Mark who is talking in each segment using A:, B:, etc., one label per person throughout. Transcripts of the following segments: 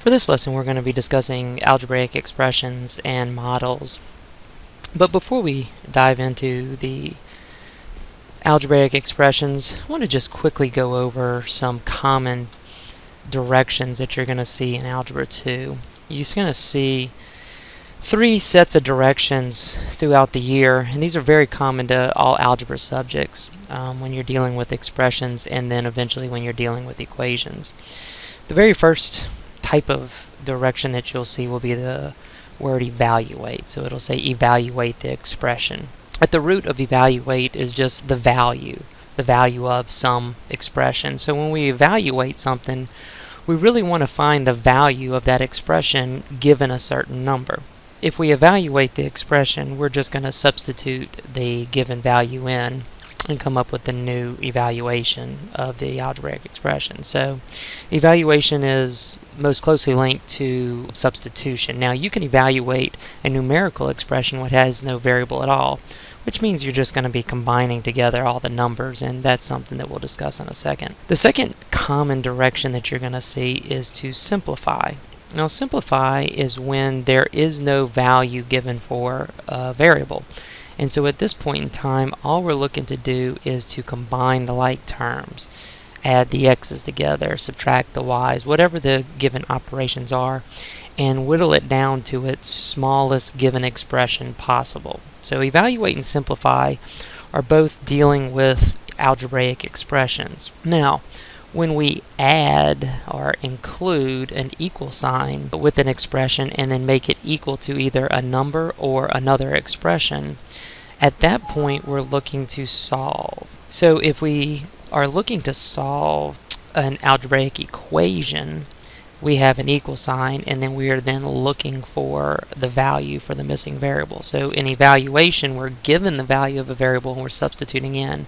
A: For this lesson, we're going to be discussing algebraic expressions and models. But before we dive into the algebraic expressions, I want to just quickly go over some common directions that you're going to see in Algebra 2. You're just going to see three sets of directions throughout the year, and these are very common to all algebra subjects when you're dealing with expressions and then eventually when you're dealing with equations. The very first type of direction that you'll see will be the word evaluate. So it'll say evaluate the expression. At the root of evaluate is just the value of some expression. So when we evaluate something, we really want to find the value of that expression given a certain number. If we evaluate the expression, we're just going to substitute the given value in and come up with the new evaluation of the algebraic expression. So evaluation is most closely linked to substitution. Now you can evaluate a numerical expression which has no variable at all, which means you're just going to be combining together all the numbers, and that's something that we'll discuss in a second. The second common direction that you're going to see is to simplify. Now simplify is when there is no value given for a variable. And so at this point in time, all we're looking to do is to combine the like terms, add the x's together, subtract the y's, whatever the given operations are, and whittle it down to its smallest given expression possible. So evaluate and simplify are both dealing with algebraic expressions. Now, when we add or include an equal sign with an expression and then make it equal to either a number or another expression, at that point we're looking to solve. So if we are looking to solve an algebraic equation, we have an equal sign and then we are then looking for the value for the missing variable. So in evaluation, we're given the value of a variable and we're substituting in.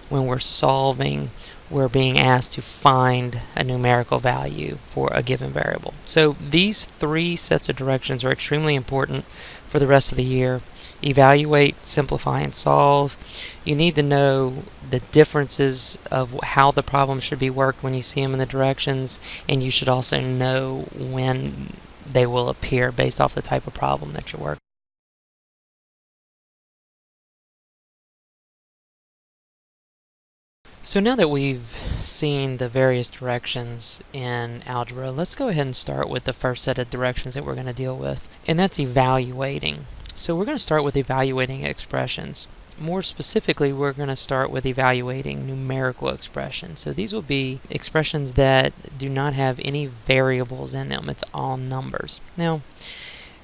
A: When we're solving, we're being asked to find a numerical value for a given variable. So these three sets of directions are extremely important for the rest of the year. Evaluate, simplify, and solve. You need to know the differences of how the problem should be worked when you see them in the directions, and you should also know when they will appear based off the type of problem that you're working. So now that we've seen the various directions in algebra, let's go ahead and start with the first set of directions that we're going to deal with, and that's evaluating. So we're going to start with evaluating expressions. More specifically, we're going to start with evaluating numerical expressions. So these will be expressions that do not have any variables in them. It's all numbers. Now,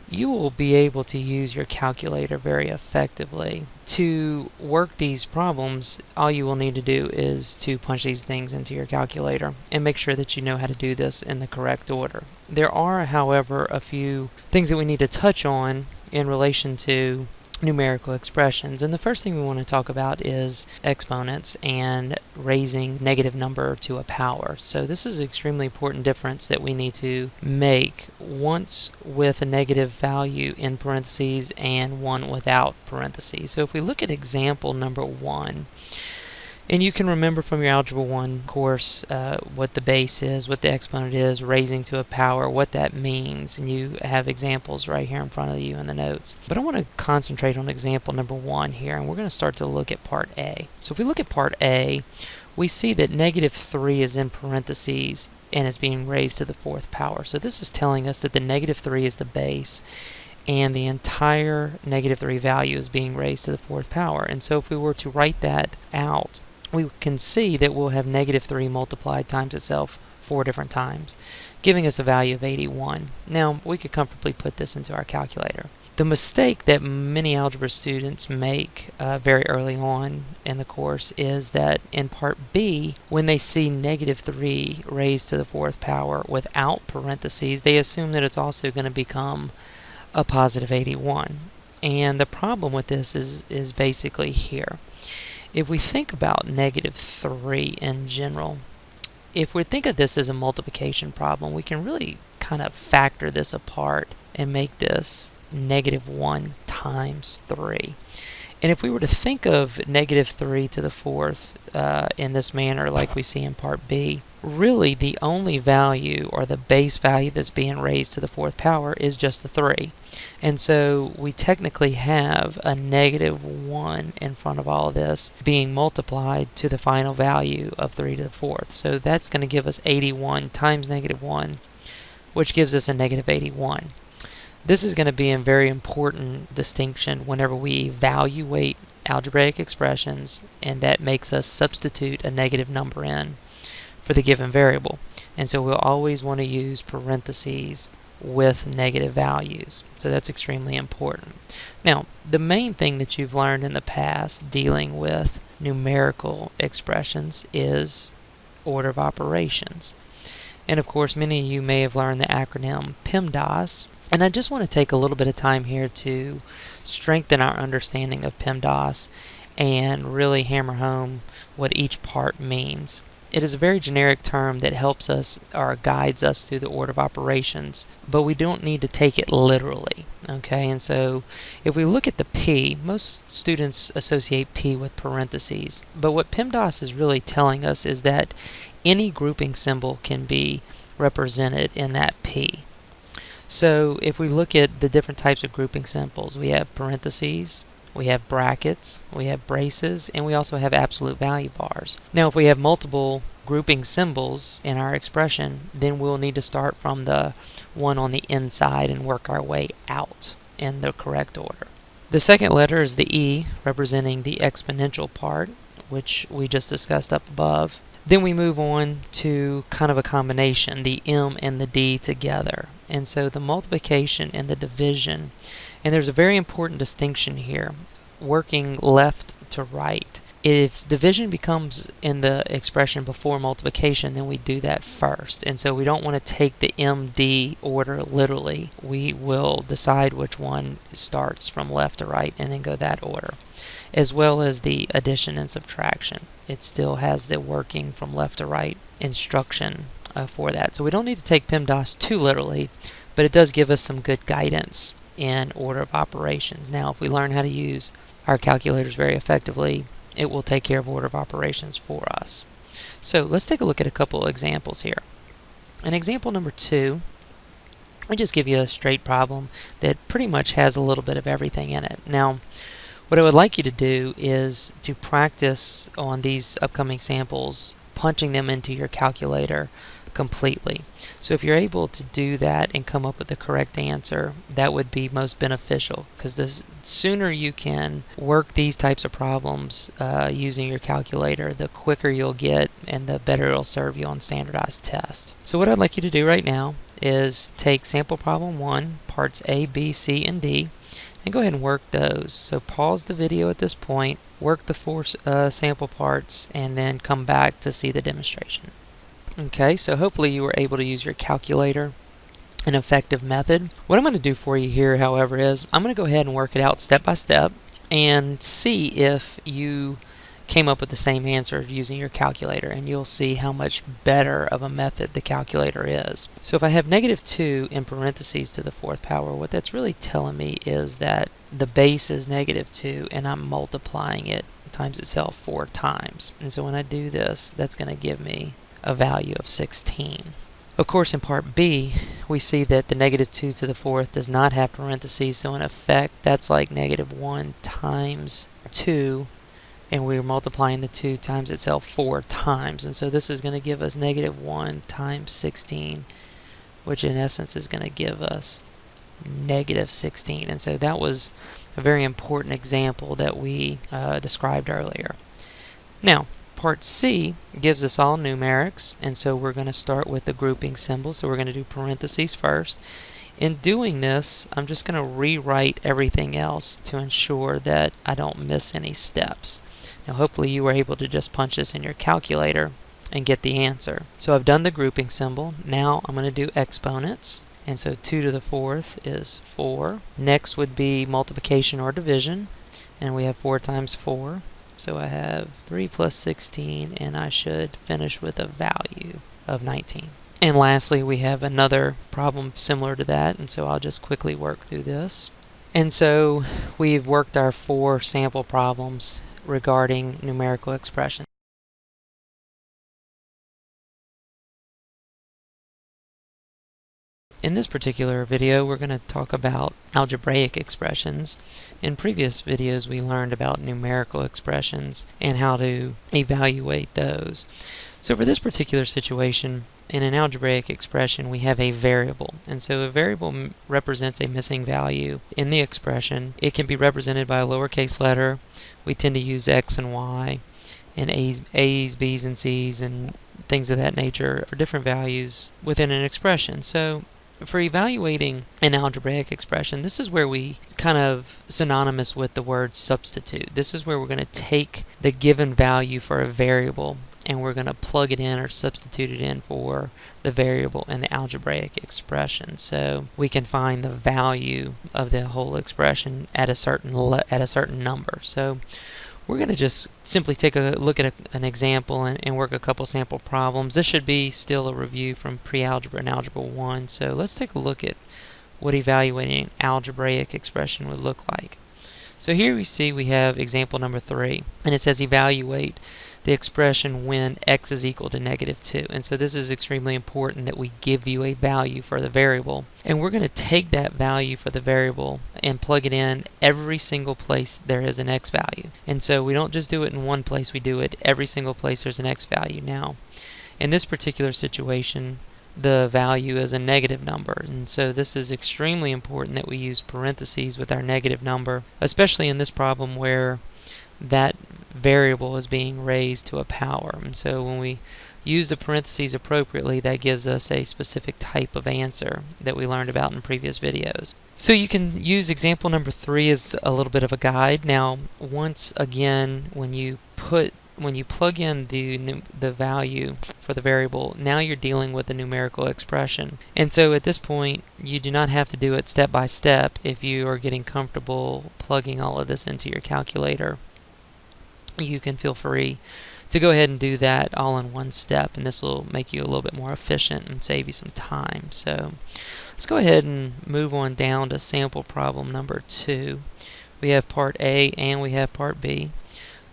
A: you will be able to use your calculator very effectively. To work these problems, all you will need to do is to punch these things into your calculator and make sure that you know how to do this in the correct order. There are, however, a few things that we need to touch on in relation to numerical expressions, and the first thing we want to talk about is exponents and raising negative number to a power. So this is an extremely important difference that we need to make, once with a negative value in parentheses and one without parentheses. So if we look at example number 1, and you can remember from your Algebra 1 course what the base is, what the exponent is, raising to a power, what that means, and you have examples right here in front of you in the notes. But I want to concentrate on example number 1 here, and we're going to start to look at part A. So if we look at part A, we see that negative 3 is in parentheses and is being raised to the 4th power. So this is telling us that the negative 3 is the base, and the entire negative 3 value is being raised to the 4th power. And so if we were to write that out, we can see that we'll have negative 3 multiplied times itself 4 different times, giving us a value of 81. Now, we could comfortably put this into our calculator. The mistake that many algebra students make very early on in the course is that in part B, when they see negative 3 raised to the 4th power without parentheses, they assume that it's also going to become a positive 81. And the problem with this is basically here. If we think about negative 3 in general, if we think of this as a multiplication problem, we can really kind of factor this apart and make this negative 1 times 3. And if we were to think of negative 3 to the 4th in this manner like we see in part B, really the only value or the base value that's being raised to the fourth power is just the 3. And so we technically have a -1 in front of all of this being multiplied to the final value of 3 to the fourth. So that's going to give us 81 times -1, which gives us a -81. This is going to be a very important distinction whenever we evaluate algebraic expressions, and that makes us substitute a negative number in for the given variable. And so we'll always want to use parentheses with negative values. So that's extremely important. Now, the main thing that you've learned in the past dealing with numerical expressions is order of operations. And of course, many of you may have learned the acronym PEMDAS. And I just want to take a little bit of time here to strengthen our understanding of PEMDAS and really hammer home what each part means. It is a very generic term that helps us or guides us through the order of operations, but we don't need to take it literally. Okay, and so if we look at the P, most students associate P with parentheses, but what PEMDAS is really telling us is that any grouping symbol can be represented in that P. So if we look at the different types of grouping symbols, we have parentheses, we have brackets, we have braces, and we also have absolute value bars. Now if we have multiple grouping symbols in our expression, then we'll need to start from the one on the inside and work our way out in the correct order. The second letter is the E, representing the exponential part, which we just discussed up above. Then we move on to kind of a combination, the M and the D together. And so the multiplication and the division, and there's a very important distinction here, working left to right. If division becomes in the expression before multiplication, then we do that first. And so we don't want to take the MD order literally. We will decide which one starts from left to right and then go that order. As well as the addition and subtraction. It still has the working from left to right instruction for that. So we don't need to take PEMDAS too literally, but it does give us some good guidance in order of operations. Now, if we learn how to use our calculators very effectively, it will take care of order of operations for us. So let's take a look at a couple of examples here. In example number 2, I just give you a straight problem that pretty much has a little bit of everything in it. Now, what I would like you to do is to practice on these upcoming samples, punching them into your calculator completely. So if you're able to do that and come up with the correct answer, that would be most beneficial, because the sooner you can work these types of problems using your calculator, the quicker you'll get and the better it'll serve you on standardized tests. So what I'd like you to do right now is take sample problem 1, parts A, B, C, and D, and go ahead and work those. So pause the video at this point, work the 4 sample parts, and then come back to see the demonstration. Okay, so hopefully you were able to use your calculator, an effective method. What I'm going to do for you here, however, is I'm going to go ahead and work it out step by step and see if you came up with the same answer using your calculator, and you'll see how much better of a method the calculator is. So if I have -2 in parentheses to the 4th power, what that's really telling me is that the base is -2 and I'm multiplying it times itself 4 times. And so when I do this, that's going to give me a value of 16. Of course, in part B, we see that the -2 to the 4th does not have parentheses, so in effect, that's like -1 times 2, and we're multiplying the 2 times itself 4 times. And so this is going to give us -1 times 16, which in essence is going to give us -16. And so that was a very important example that we described earlier. Now, part C gives us all numerics, and so we're going to start with the grouping symbol. So we're going to do parentheses first. In doing this, I'm just going to rewrite everything else to ensure that I don't miss any steps. Now hopefully you were able to just punch this in your calculator and get the answer. So I've done the grouping symbol. Now I'm going to do exponents. And so 2 to the 4th is 4. Next would be multiplication or division. And we have 4 times 4. So I have 3 plus 16, and I should finish with a value of 19. And lastly, we have another problem similar to that, and so I'll just quickly work through this. And so we've worked our 4 sample problems regarding numerical expressions. In this particular video, we're going to talk about algebraic expressions. In previous videos, we learned about numerical expressions and how to evaluate those. So for this particular situation, in an algebraic expression, we have a variable. And so a variable represents a missing value in the expression. It can be represented by a lowercase letter. We tend to use x and y, and a's, b's, and c's, and things of that nature for different values within an expression. So for evaluating an algebraic expression, this is where we kind of synonymous with the word substitute. This is where we're going to take the given value for a variable and we're going to plug it in or substitute it in for the variable in the algebraic expression. So we can find the value of the whole expression at a certain number. So we're going to just simply take a look at an example and work a couple sample problems. This should be still a review from pre-algebra and algebra 1. So let's take a look at what evaluating an algebraic expression would look like. So here we see we have example number 3, and it says evaluate the expression when x is equal to -2. And so this is extremely important that we give you a value for the variable. And we're going to take that value for the variable and plug it in every single place there is an x value. And so we don't just do it in one place, we do it every single place there's an x value. Now, in this particular situation, the value is a negative number, and so this is extremely important that we use parentheses with our negative number, especially in this problem where that variable is being raised to a power. And so when we use the parentheses appropriately, that gives us a specific type of answer that we learned about in previous videos. So you can use example number 3 as a little bit of a guide. Now, once again, when you plug in the value for the variable, now you're dealing with a numerical expression. And so at this point, you do not have to do it step by step if you are getting comfortable plugging all of this into your calculator. You can feel free to go ahead and do that all in one step, and this will make you a little bit more efficient and save you some time. So let's go ahead and move on down to sample problem number 2. We have part A and we have part B.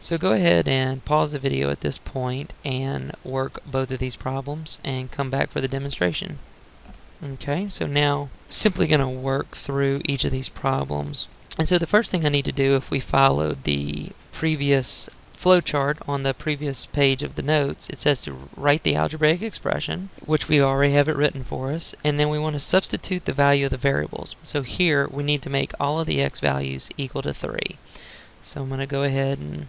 A: So go ahead and pause the video at this point and work both of these problems and come back for the demonstration. Okay, so now simply going to work through each of these problems. And so the first thing I need to do, if we followed the previous flowchart on the previous page of the notes, it says to write the algebraic expression, which we already have it written for us, and then we want to substitute the value of the variables. So here we need to make all of the x values equal to 3. So I'm going to go ahead and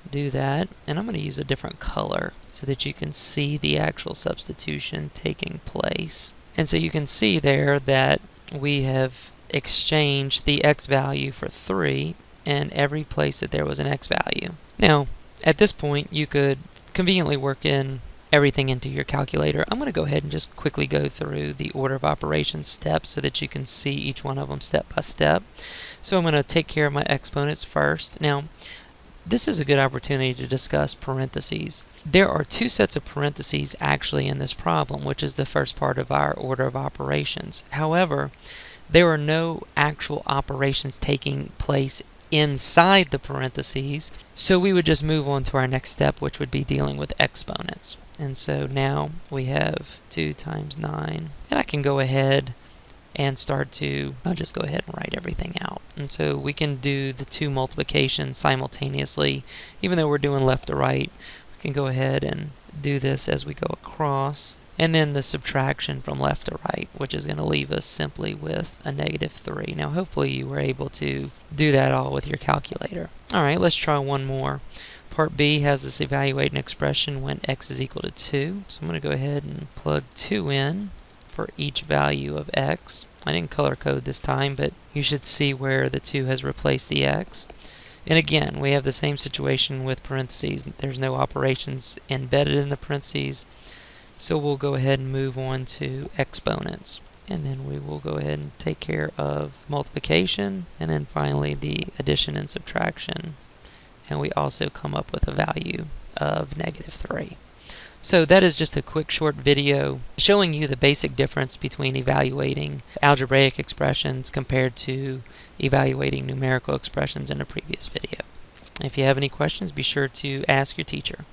A: do that, and I'm going to use a different color so that you can see the actual substitution taking place. And so you can see there that we have exchanged the x value for 3 in every place that there was an x value. Now, at this point, you could conveniently work in everything into your calculator. I'm going to go ahead and just quickly go through the order of operations steps so that you can see each one of them step by step. So I'm going to take care of my exponents first. Now, this is a good opportunity to discuss parentheses. There are 2 sets of parentheses actually in this problem, which is the first part of our order of operations. However, there are no actual operations taking place inside the parentheses, so we would just move on to our next step, which would be dealing with exponents. And so now we have 2 times 9, and I can go ahead and I'll just go ahead and write everything out. And so we can do the 2 multiplications simultaneously. Even though we're doing left to right, we can go ahead and do this as we go across. And then the subtraction from left to right, which is going to leave us simply with a -3. Now hopefully you were able to do that all with your calculator. Alright, let's try one more. Part B has us evaluate an expression when x is equal to 2. So I'm going to go ahead and plug 2 in for each value of x. I didn't color code this time, but you should see where the 2 has replaced the x. And again, we have the same situation with parentheses. There's no operations embedded in the parentheses. So we'll go ahead and move on to exponents. And then we will go ahead and take care of multiplication, and then finally the addition and subtraction. And we also come up with a value of -3. So that is just a quick short video showing you the basic difference between evaluating algebraic expressions compared to evaluating numerical expressions in a previous video. If you have any questions, be sure to ask your teacher.